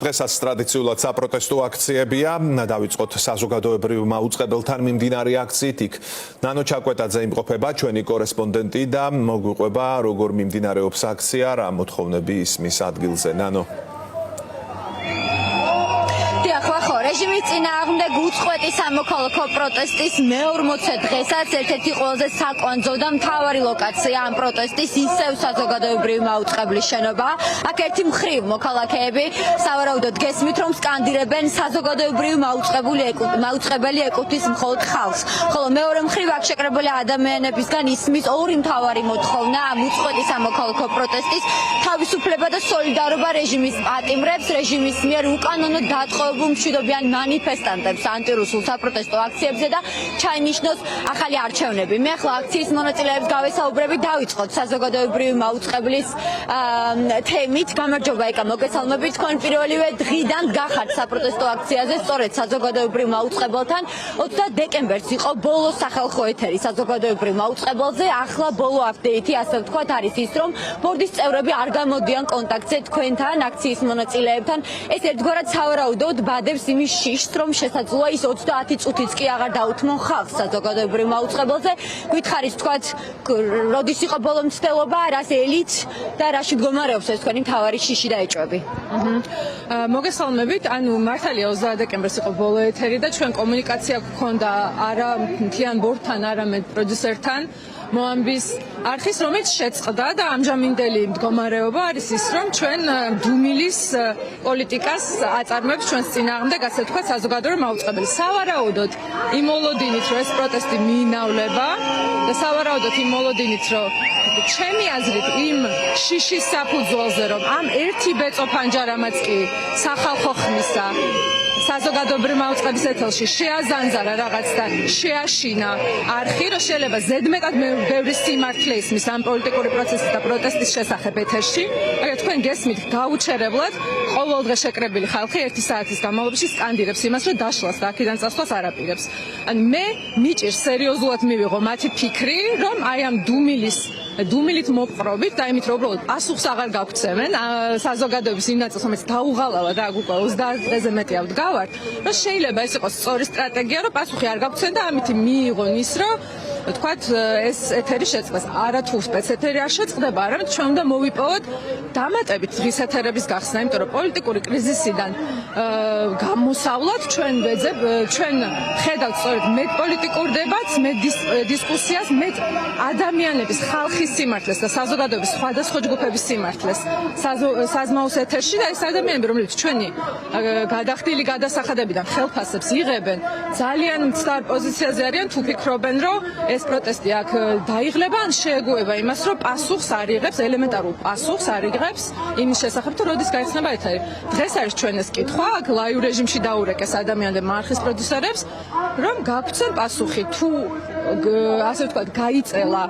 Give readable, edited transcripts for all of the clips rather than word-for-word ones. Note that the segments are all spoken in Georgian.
დღესაც ტრადიციულად საპროტესტო აქციებია. დავიწყოთ საზოგადოებრივმა უწყებელთან მიმდინარე აქციით. იქ ნანო ჩაკვეტაძე იმყოფება, ჩვენი კორესპონდენტი და მოგვიყვება, როგორ მიმდინარეობს აქცია, რა მოთხოვნები ისმის ადგილზე. ნანო. რეჟიმის წინააღმდეგ უწყვეტი სამოქალაქო პროტესტის მე-40 დღესაც ერთ-ერთი ყველაზე საკვანძო და მთავარი ლოკაცია ამ პროტესტის ისევ საზოგადოებრივი მაუწყებლის შენობა. აქ ერთი მხრივ მოქალაქეები სავარაუდოდ გესმით, რომ სკანდირებენ საზოგადოებრივი მაუწყებელი ეკუთვნის მხოლოდ ხალხს. ხოლო მეორე მხრივ აქ შეკრებილი ადამიანებისგან ისმის ორი მთავარი მოთხოვნა ამ უწყვეტი სამოქალაქო პროტესტის თავისუფლება და სოლიდარობა რეჟიმის პატიმრებს, რეჟიმის მიერ უკანონო დატყვევებულ მშვიდობიან მანიფესტანტებს ანტირუსულ საპროტესტო აქციებზე და ჩაინიშნოს ახალი არჩევნები. მე ახლა აქციის მონაწილეებს გავესაუბრები, დავიწყოთ საზოგადოებრივი მაუწყებლის თემით. გამარჯობა ეკა, მოგესალმებით. თქვენ პირველივე დღიდან გახართ საპროტესტო აქციაზე, სწორედ საზოგადოებრივ მაუწყებელთან. 20 დეკემბერს იყო ბოლო სახალხო ეთერი საზოგადოებრივ მაუწყებელზე. ახლა ბოლო აპდეიტი, ასე ვთქვათ, არის ის, რომ ბორდის წევრები არ გამოდიან კონტაქტზე თქვენთან, აქციის მონაწილეებთან. ეს ერთგვარად სავარაუდოდ ბადებს იმის შიშს, რომ შესაძლოა ის 30 წუთიც კი აღარ დაუთმონ ხალხს საზოგადოებრივ მაუწყებელზე. გვითხარით თქვათ, როდის იყო ბოლო მცდელობა, რას ელით და რაში მდგომარეობს ეს თქვენი მთავარი შიში და ეჭვები. მოგესალმებით, ანუ მართალია 20 დეკემბერს იყო ბოლო ეთერი და ჩვენ კომუნიკაცია გქონდა არა მთლიან ბორდთან, არამედ პროდიუსერთან. მოამბის არხის, რომელიც შეწყდა და ამჟამინდელი მდგომარეობა არის ის, რომ ჩვენ დუმილის პოლიტიკას აწარმოებს ჩვენს წინააღმდეგ, ასე ვთქვათ, საზოგადოებრივ მაუწყებელი. სავარაუდოდ იმ მოლოდინით, რომ ეს პროტესტი მიინავლება და სავარაუდოდ იმ მოლოდინით, რომ ჩემი აზრით იმ შიშის საფუძველზე, რომ ამ ერთი ბეწო ფანჯარამაც კი სახალხო ხმისა საზოგადოებრივ მაუწყებლის ეთელში შეაზანზარა რაღაც და შეაშინა არხი, რომ შეიძლება ზედმეტად ბევრი სიმართლე ისმის ამ პოლიტიკური პროცესის და პროტესტის შესახებ ეთერში. აგერ თქვენ გესმით, გაუჩერებლად ყოველდღე შეკრებილი ხალხი 1 საათის განმავლობაში სკანდირებს იმას, რომ დაშლას და აქედან წასვლას არ აპირებს. ანუ მე მიჭირს სერიოზულად მივიღო მათი ფიქრი, რომ აი ამ დუმილით მოპყრობით და იმით, რომ უბრალოდ პასუხს აღარ გაგვცემენ საზოგადოების იმ ნაწილს, რომელიც დაუღალავა და აქ უკვე 30 დღეზე მეტი ავდგავართ, რომ შეიძლება ეს იყოს სწორი სტრატეგია, რომ პასუხი არ გაგვცემენ და ამით მიიღონ ის, რომ თქვათ ეს ეთერი შეწყდეს. არათუ სპეცეთერი არ შეწყდება, არამედ ჩვენ უნდა მოვიპოვოთ დამატებით დღის ეთერების გახსნა, იმიტომ რომ პოლიტიკური კრიზისიდან გამოსავლად ჩვენ ხედავთ სწორედ მეტ პოლიტიკურ დებატს, მეტ დისკუსიას, მეტ ადამიანების ხალხის სიმართლეს და საზოგადოების სხვადასხვა ჯგუფების სიმართლეს საზმაოს ეთერში და ეს ადამიანები, რომლებიც ჩვენი გადახდილი გადასახადებიდან ხელფასებს იღებენ, ძალიან მცდარ პოზიციაზე არიან თუ ფიქრობენ, რომ ეს პროტესტი აქ დაიღლება ან შეეგუება იმას, რომ პასუხს არ იღებს, ელემენტარულ პასუხს არ იღებს იმის შესახებ, თუ როდის გაიხსნება ეთერი. დღეს არის ჩვენ ეს კითხვა, აქ ლაივ რეჟიმში დაურეკეს ადამიანებმა არხის პროდიუსერებს, რომ გაგვცენ პასუხი, თუ ასე ვთქვათ, გაიწელა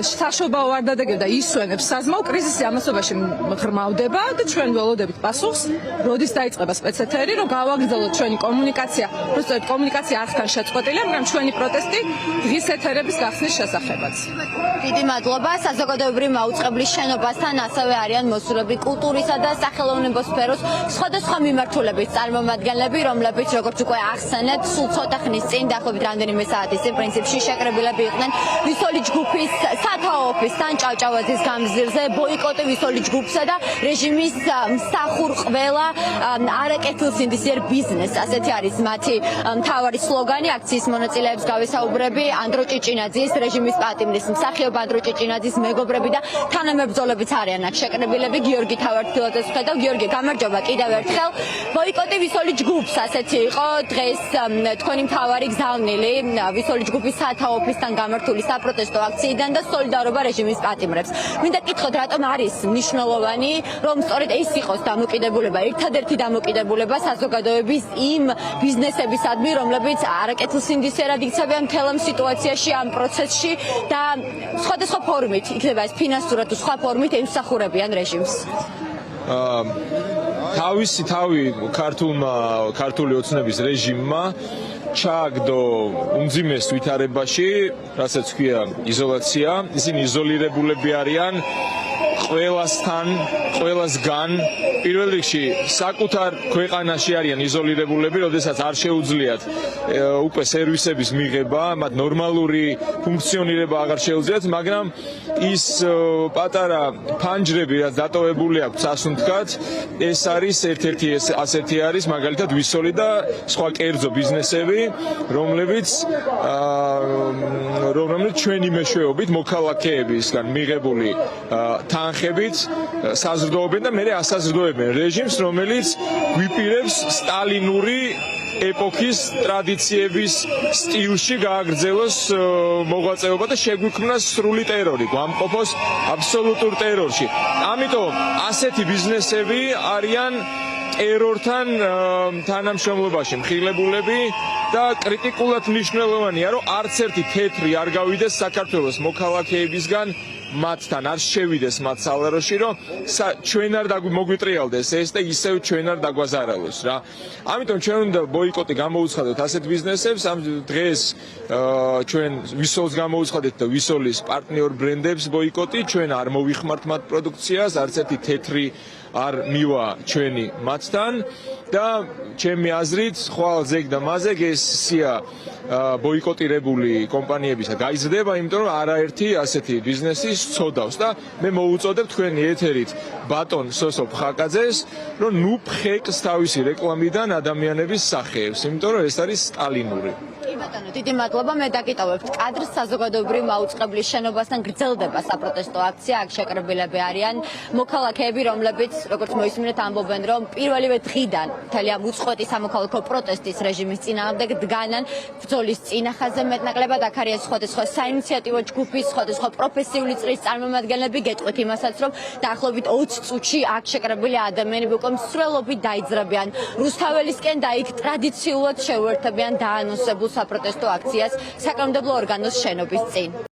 საშობაო ვარდადეგები და ისვენებს საზმაო კრიზისი ამასობაში ღრმავდება და ჩვენ ველოდებით პასუხს, როდის დაიწყება სპეცეთერი, რომ გავაგრძელოთ ჩვენი კომუნიკაცია, უბრალოდ კომუნიკაცია არხთან შეწყვეტილია, მაგრამ ჩვენი პროტესტი დღის ეთერების გახსნის შესახებაც. დიდი მადლობა. საზოგადოებრივ მაუწყებლის შენობასთან ასევე არიან მოსულები კულტურისა და სახელოვნებო სფეროს სხვადასხვა მიმართულების წარმომადგენლები, რომლებიც როგორც უკვე ახსენეთ, სულ ცოტა ხნის წინ დაახლოებით რამდენიმე საათის წინ პრინციპში შეკრებილები იყვნენ ვისოლი ჯგუფის სათაო ოფისთან ჭავჭავაძის გამზირზე, ბოიკოტი ვისოლი ჯგუფსა და რეჟიმის მსახურ ყველა არაკეთილსინდისიერ ბიზნესს. ასეთი არის მათი მთავარი სლოგანი. აქციის მონაწილეებს გავესაუბრები ანდრო ჭიჭინაძის, რეჟიმის პატიმრის მსახიობ ანდრო ჭიჭინაძის მეგობრები და თანამებრძოლებიც არიან აქ შეკრებილები. გიორგი თავართილაძეს ვხედავ. გიორგი, გამარჯობა კიდევ ერთხელ. ბოიკოტი ვისოლი ჯგუფს, ასეთი იყო დღეს თქვენი მთავარი გზავნილი ვისოლი ჯგუფის სათაო ოფისთან გამართული საპროტესტო აქციიდან და სოლიდარობა რეჟიმის პატიმრებს. მინდა გითხოთ, რატომ არის მნიშვნელოვანი, რომ სწორედ ეს იყოს დამოკიდებულება, ერთადერთი დამოკიდებულება საზოგადოების იმ ბიზნესებისადმი, რომლებიც არაკეთილსინდისიერად იქცევიან მთელ ამ სიტუაციაში, ამ პროცესში და სხვადასხვა ფორმით, იქნება ეს ფინანსურად თუ სხვა ფორმით ემსახურებიან რეჟიმს. თავისი თავი ქართული ოცნების რეჟიმმა ჩააგდო უმძიმეს ვითარებაში, რასაც ქვია იზოლაცია. ისინი იზოლირებულები არიან ყველასთან, ყველასგან პირველ რიგში საკუთარ ქვეყანაში არიან იზოლირებულები, როდესაც არ შეუძლიათ უკვე სერვისების მიღება, მათ ნორმალური ფუნქციონირება აღარ შეუძლიათ, მაგრამ ის პატარა ფანჯრები, რაც დატოვებული აქვს სასუნთქად, ეს არის ერთ-ერთი ასეთი არის, მაგალითად ვისოლი და სხვა კერძო ბიზნესები, რომლებიც ჩვენი მეშვეობით მოქალაქეებისგან მიღებული თანხებით საზრდოობენ და მერე ასაზრდოებენ რეჟიმს, რომელიც გვიპირებს სტალინური ეპოქის ტრადიციების სტილში გააგრძელოს მოღვაწეობა და შეგვიქმნას სრული ტერორი, გვამყოფოს აბსოლუტურ ტერორში. ამიტომ ასეთი ბიზნესები არიან ტერორთან თანამშრომლობაში მხილებულები და კრიტიკულად მნიშვნელოვანია, რომ არც ერთი თეთრი არ გავიდეს საქართველოს მოქალაქეებისგან მათთან არ შევიდეს მათ სალაროში, რომ ჩვენ არ მოგვიტრიალდეს ეს და ისევ ჩვენ არ დაგვაზარალოს რა. ამიტომ ჩვენ უნდა ბოიკოტი გამოუცხადოთ ასეთ ბიზნესებს. ამ დღეს ჩვენ ვისოლს გამოუცხადეთ და ვისოლის პარტნიორ ბრენდებს ბოიკოტი, ჩვენ არ მოვიხმართ მათ პროდუქციას, არც ერთი თეთრი არ მივა ჩვენი მათთან და ჩემი აზრით ხვალ ზეგ და მაზეგ ეს სია ბოიკოტირებული კომპანიებისა გაიზრდება, იმიტომ რომ არაერთი ასეთი ბიზნესი სწოდავს და მე მოუწოდებ თქვენი ეთერით ბატონ სოსო ფხაკაძეს, რომ ნუ ფხეკს თავისი რეკლამიდან ადამიანების სახეებს, იმიტომ რომ ეს არის სტალინური. კი ბატონო, დიდი მადლობა. მე დაკიტოვებთ კადრს. საზოგადოებრივი მაუწყებლის შენობასთან გრძელდება საპროტესტო აქცია. აქ შეკრებილები არიან მოქალაქეები, რომლებიც, როგორც მოისმინეთ, ამბობენ, რომ პირველივე დღიდან მთელი ამ უწყვეტი სამოქალაქო პროტესტის რეჟიმის წინააღმდეგ დგანან ბრძოლის წინახაზე. მეტნაკლებად აქ არიან სხვადასხვა საინიციატივო ჯგუფის, სხვადასხვა პროფესიული წრის წარმომადგენლები. გეტყვით იმასაც, რომ დაახლოებით 20 წუთში აქ შეკრებილი ადამიანები უკვე მსვლელობით დაიძრებიან რუსთაველისკენ და იქ ტრადიციულად შეუერთებიან დაანონსებულ საპროტესტო აქციას საკანონმდებლო ორგანოს შენობის წინ.